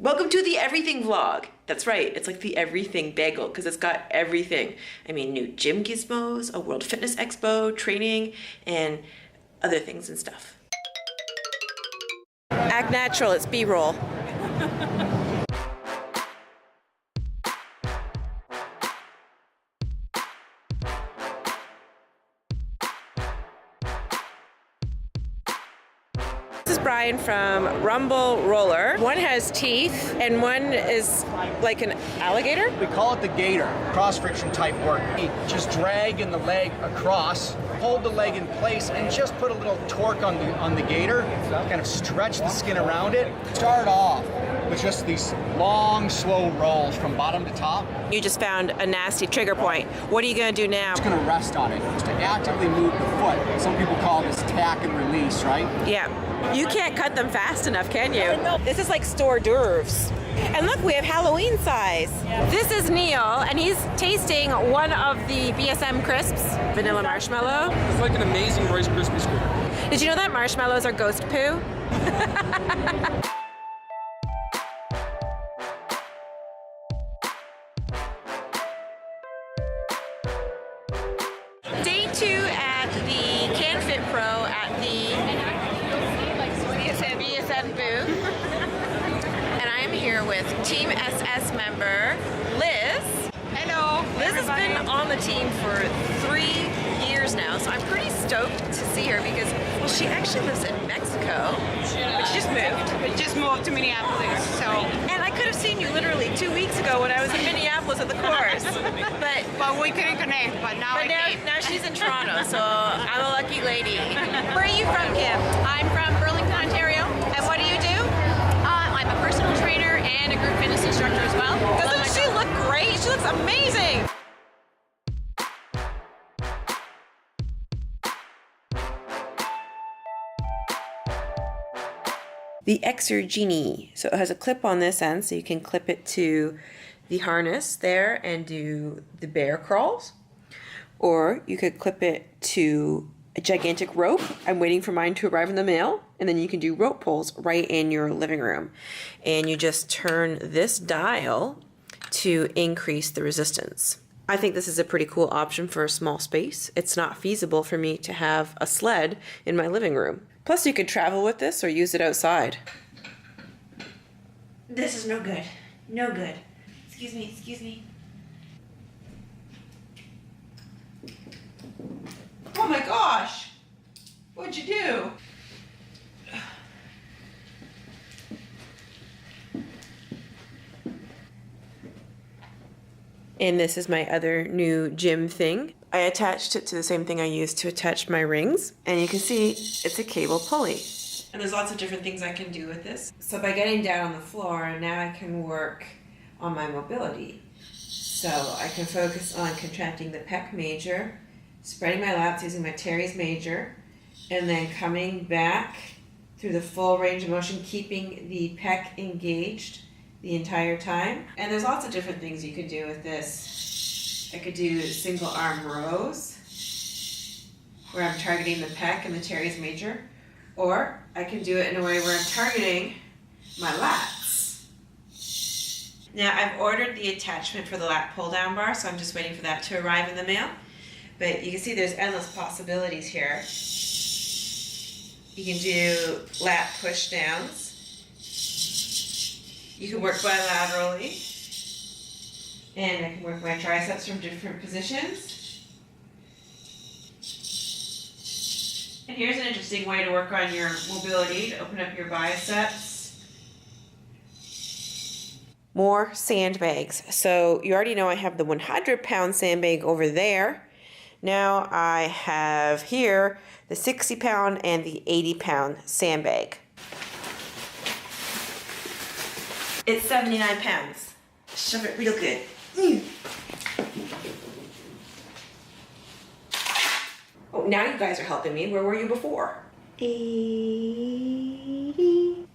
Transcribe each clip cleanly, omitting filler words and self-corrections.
Welcome to the everything vlog. That's right, it's like the everything bagel because it's got everything. I mean, new gym gizmos, a World Fitness Expo, training, and other things and stuff. Act natural, it's B-roll. This is Brian from Rumble Roller. One has teeth and one is like an alligator. We call it the gator, cross-friction type work. You just drag in the leg across, hold the leg in place, and just put a little torque on the gator, kind of stretch the skin around it. Start off with just these long, slow rolls from bottom to top. You just found a nasty trigger point. What are you gonna do now? Just gonna rest on it, just to actively move the foot. Some people call this tack and release, right? Yeah. You can't cut them fast enough, can you? This is like hors d'oeuvres. And look, we have Halloween size. This is Neil, and he's tasting one of the BSM crisps, vanilla marshmallow. It's like an amazing Rice Krispie square. Did you know that marshmallows are ghost poo? Day 2 at the CanFit Pro at the BSM booth. And I am here with Team SS member Liz. Hello. Liz has been on the team for 3 years now, so I'm pretty stoked to see her because, well, she actually lives in Mexico, but she just moved. We just moved to Minneapolis, so. And I could have seen you literally 2 weeks ago when I was in Minneapolis at the course. But we couldn't connect, but now I came. Now she's in Toronto, so I'm a lucky lady. Where are you from, Kim? I'm from Burlington, Ontario. And what do you do? I'm a personal trainer and a group fitness instructor as well. Doesn't she look great? She looks amazing. The Exergenie. So it has a clip on this end, so you can clip it to the harness there and do the bear crawls. Or you could clip it to a gigantic rope. I'm waiting for mine to arrive in the mail. And then you can do rope pulls right in your living room. And you just turn this dial to increase the resistance. I think this is a pretty cool option for a small space. It's not feasible for me to have a sled in my living room. Plus you could travel with this or use it outside. This is no good. No good. Excuse me, excuse me. Oh my gosh! What'd you do? And this is my other new gym thing. I attached it to the same thing I used to attach my rings. And you can see it's a cable pulley. And there's lots of different things I can do with this. So by getting down on the floor, now I can work on my mobility. So I can focus on contracting the pec major, spreading my lats using my teres major, and then coming back through the full range of motion, keeping the pec engaged the entire time. And there's lots of different things you could do with this. I could do single arm rows where I'm targeting the pec and the teres major, or I can do it in a way where I'm targeting my lats. Now I've ordered the attachment for the lat pull down bar, so I'm just waiting for that to arrive in the mail. But you can see there's endless possibilities here. You can do lat push downs. You can work bilaterally, and I can work my triceps from different positions. And here's an interesting way to work on your mobility, to open up your biceps. More sandbags. So you already know I have the 100-pound sandbag over there. Now I have here the 60-pound and the 80-pound sandbag. It's 79 pounds. Shove it real good. Oh, now you guys are helping me. Where were you before?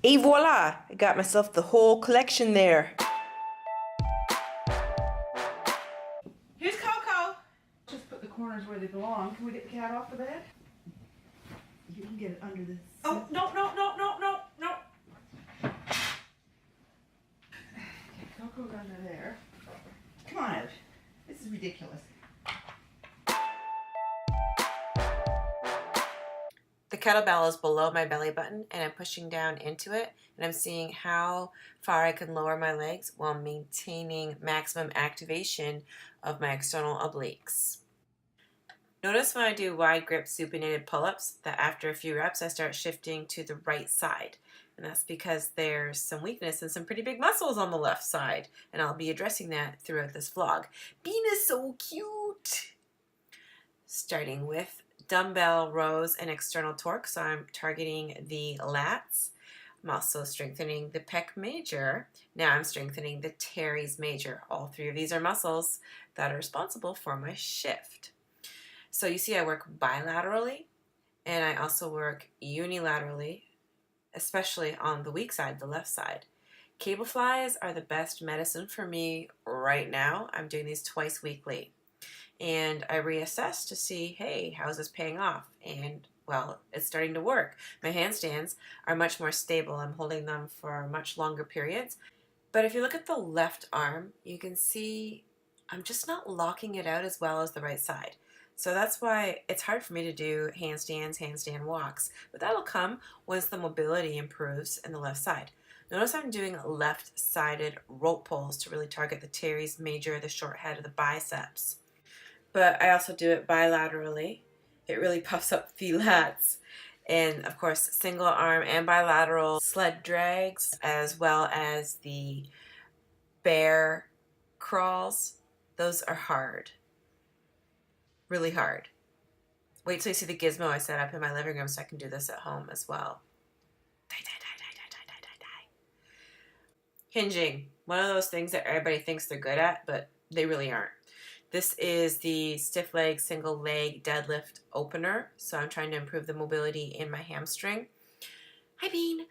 Et voila! I got myself the whole collection there. Here's Coco. Just put the corners where they belong. Can we get the cat off of that? You can get it under this. Oh, no, no, no, no, no, no. coat under there. Come on out. This is ridiculous. The kettlebell is below my belly button and I'm pushing down into it and I'm seeing how far I can lower my legs while maintaining maximum activation of my external obliques. Notice when I do wide grip supinated pull-ups that after a few reps I start shifting to the right side. And that's because there's some weakness and some pretty big muscles on the left side. And I'll be addressing that throughout this vlog. Bean is so cute! Starting with dumbbell rows and external torque. So I'm targeting the lats. I'm also strengthening the pec major. Now I'm strengthening the teres major. All three of these are muscles that are responsible for my shift. So you see I work bilaterally and I also work unilaterally, especially on the weak side, the left side. Cable flies are the best medicine for me right now. I'm doing these twice weekly. And I reassess to see, hey, how's this paying off? And, well, it's starting to work. My handstands are much more stable. I'm holding them for much longer periods. But if you look at the left arm, you can see I'm just not locking it out as well as the right side. So that's why it's hard for me to do handstands, handstand walks. But that'll come once the mobility improves in the left side. Notice I'm doing left-sided rope pulls to really target the teres major, the short head of the biceps. But I also do it bilaterally. It really puffs up the lats. And of course, single arm and bilateral sled drags, as well as the bear crawls. Those are hard. Really hard. Wait till you see the gizmo I set up in my living room so I can do this at home as well. Hinging. One of those things that everybody thinks they're good at, but they really aren't. This is the stiff leg, single leg deadlift opener. So I'm trying to improve the mobility in my hamstring. Hi, Bean.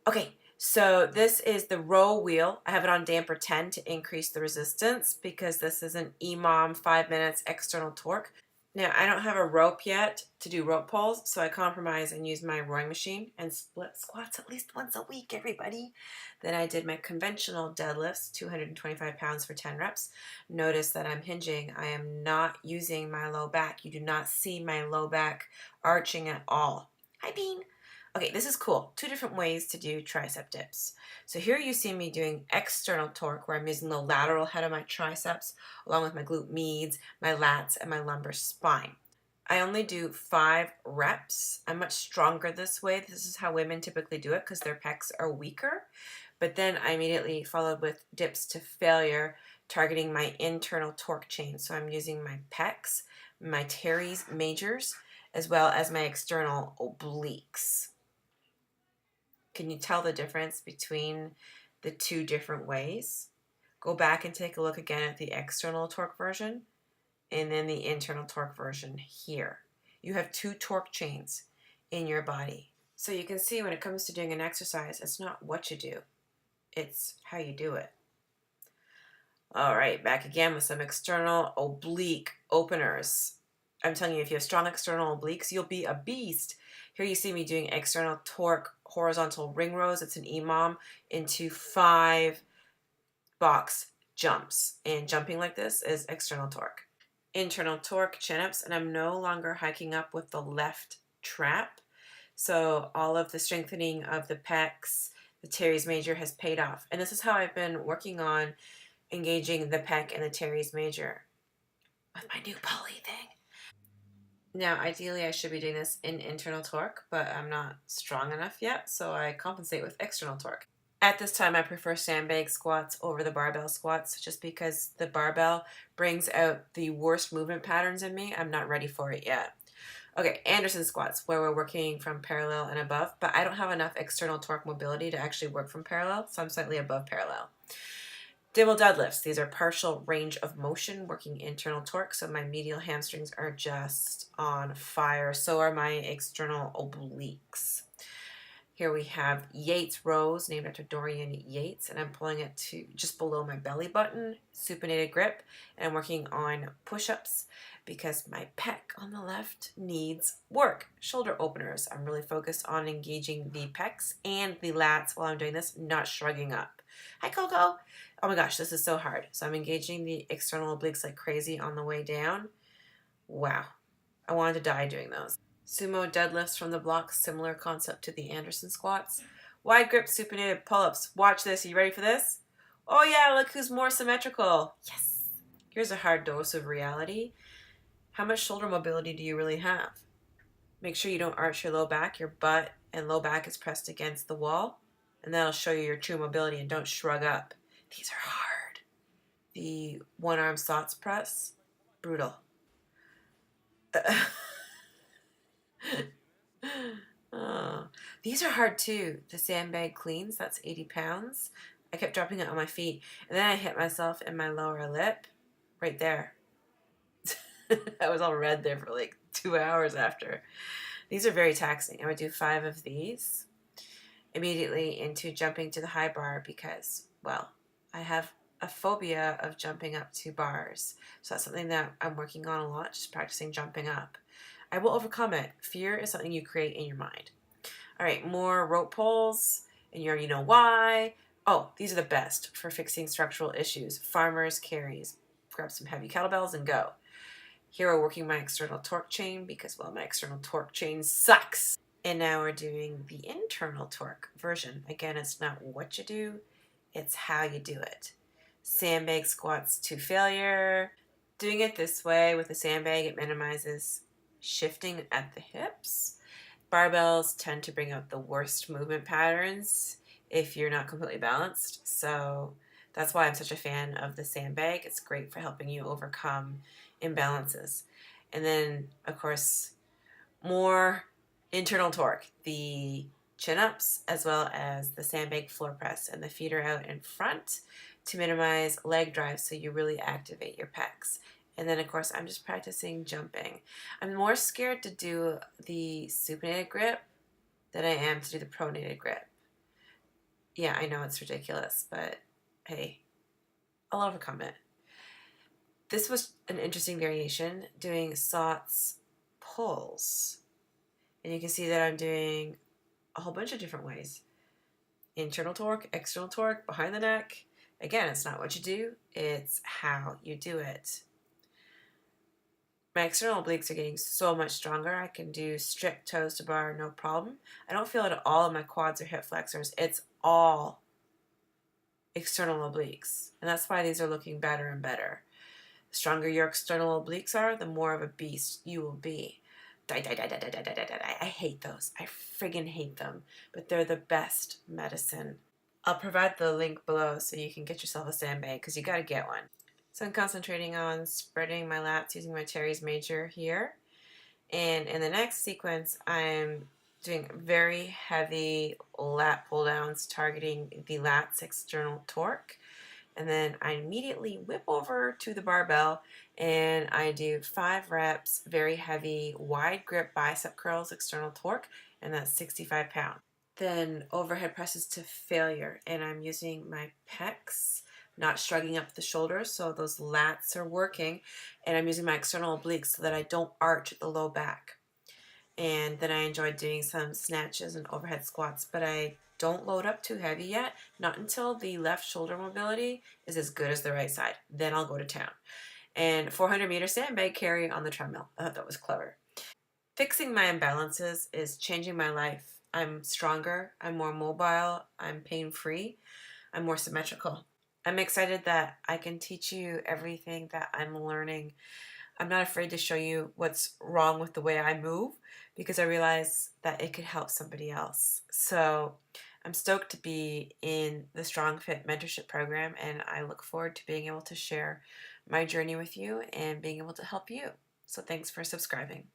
Okay, so this is the row wheel. I have it on damper 10 to increase the resistance because this is an EMOM 5 minutes external torque. Now, I don't have a rope yet to do rope pulls, so I compromise and use my rowing machine and split squats at least once a week, everybody. Then I did my conventional deadlifts, 225 pounds for 10 reps. Notice that I'm hinging. I am not using my low back. You do not see my low back arching at all. Hi, Bean. Okay, this is cool. 2 different ways to do tricep dips. So here you see me doing external torque where I'm using the lateral head of my triceps along with my glute medius, my lats, and my lumbar spine. I only do 5 reps. I'm much stronger this way. This is how women typically do it because their pecs are weaker. But then I immediately followed with dips to failure, targeting my internal torque chain. So I'm using my pecs, my teres majors, as well as my external obliques. Can you tell the difference between the 2 different ways? Go back and take a look again at the external torque version and then the internal torque version here. You have 2 torque chains in your body. So you can see when it comes to doing an exercise, it's not what you do, it's how you do it. All right, back again with some external oblique openers. I'm telling you, if you have strong external obliques, you'll be a beast. Here you see me doing external torque horizontal ring rows. It's an EMOM into 5 box jumps. And jumping like this is external torque. Internal torque chin-ups, and I'm no longer hiking up with the left trap. So all of the strengthening of the pecs, the teres major has paid off. And this is how I've been working on engaging the pec and the teres major with my new pulley thing. Now, ideally, I should be doing this in internal torque, but I'm not strong enough yet, so I compensate with external torque. At this time, I prefer sandbag squats over the barbell squats just because the barbell brings out the worst movement patterns in me. I'm not ready for it yet. Okay, Anderson squats, where we're working from parallel and above, but I don't have enough external torque mobility to actually work from parallel, so I'm slightly above parallel. Dimble deadlifts. These are partial range of motion, working internal torque, so my medial hamstrings are just on fire. So are my external obliques. Here we have Yates rows, named after Dorian Yates, and I'm pulling it to just below my belly button, supinated grip, and I'm working on push-ups because my pec on the left needs work. Shoulder openers. I'm really focused on engaging the pecs and the lats while I'm doing this, not shrugging up. Hi, Coco. Oh my gosh, this is so hard. So I'm engaging the external obliques like crazy on the way down. Wow. I wanted to die doing those. Sumo deadlifts from the block, similar concept to the Anderson squats. Wide grip supinated pull-ups. Watch this. Are you ready for this? Oh yeah, look who's more symmetrical. Yes. Here's a hard dose of reality. How much shoulder mobility do you really have? Make sure you don't arch your low back. Your butt and low back is pressed against the wall, and that'll show you your true mobility, and don't shrug up. These are hard. The one-arm SOTS press, brutal. Oh, these are hard too. The sandbag cleans, that's 80 pounds. I kept dropping it on my feet, and then I hit myself in my lower lip, right there. I was all red there for like 2 hours after. These are very taxing. I would do 5 of these immediately into jumping to the high bar because, well, I have a phobia of jumping up to bars. So that's something that I'm working on a lot, just practicing jumping up. I will overcome it. Fear is something you create in your mind. All right, more rope pulls, and you already know why. Oh, these are the best for fixing structural issues. Farmers carries. Grab some heavy kettlebells and go. Here we're working my external torque chain because, well, my external torque chain sucks. And now we're doing the internal torque version. Again, it's not what you do, it's how you do it. Sandbag squats to failure. Doing it this way with a sandbag, it minimizes shifting at the hips. Barbells tend to bring out the worst movement patterns if you're not completely balanced. So that's why I'm such a fan of the sandbag. It's great for helping you overcome imbalances. And then, of course, more internal torque. The chin-ups as well as the sandbag floor press, and the feet are out in front to minimize leg drive so you really activate your pecs. And then, of course, I'm just practicing jumping. I'm more scared to do the supinated grip than I am to do the pronated grip. Yeah, I know it's ridiculous, but hey, I'll overcome it. This was an interesting variation, doing SOTS pulls. And you can see that I'm doing a whole bunch of different ways. Internal torque, external torque, behind the neck. Again, it's not what you do, it's how you do it. My external obliques are getting so much stronger. I can do strict toes to bar, no problem. I don't feel it at all in my quads or hip flexors. It's all external obliques. And that's why these are looking better and better. The stronger your external obliques are, the more of a beast you will be. I hate those. I friggin' hate them. But they're the best medicine. I'll provide the link below so you can get yourself a sandbag because you gotta get one. So I'm concentrating on spreading my lats using my teres major here. And in the next sequence, I'm doing very heavy lat pull downs targeting the lats external torque. And then I immediately whip over to the barbell and I do 5 reps, very heavy, wide grip bicep curls, external torque, and that's 65 pounds. Then overhead presses to failure, and I'm using my pecs, not shrugging up the shoulders, so those lats are working, and I'm using my external obliques so that I don't arch the low back. And then I enjoy doing some snatches and overhead squats, but I don't load up too heavy yet, not until the left shoulder mobility is as good as the right side. Then I'll go to town. And 400-meter sandbag carry on the treadmill. I thought that was clever. Fixing my imbalances is changing my life. I'm stronger, I'm more mobile, I'm pain-free, I'm more symmetrical. I'm excited that I can teach you everything that I'm learning. I'm not afraid to show you what's wrong with the way I move because I realize that it could help somebody else. So I'm stoked to be in the Strong Fit Mentorship Program, and I look forward to being able to share my journey with you and being able to help you. So thanks for subscribing.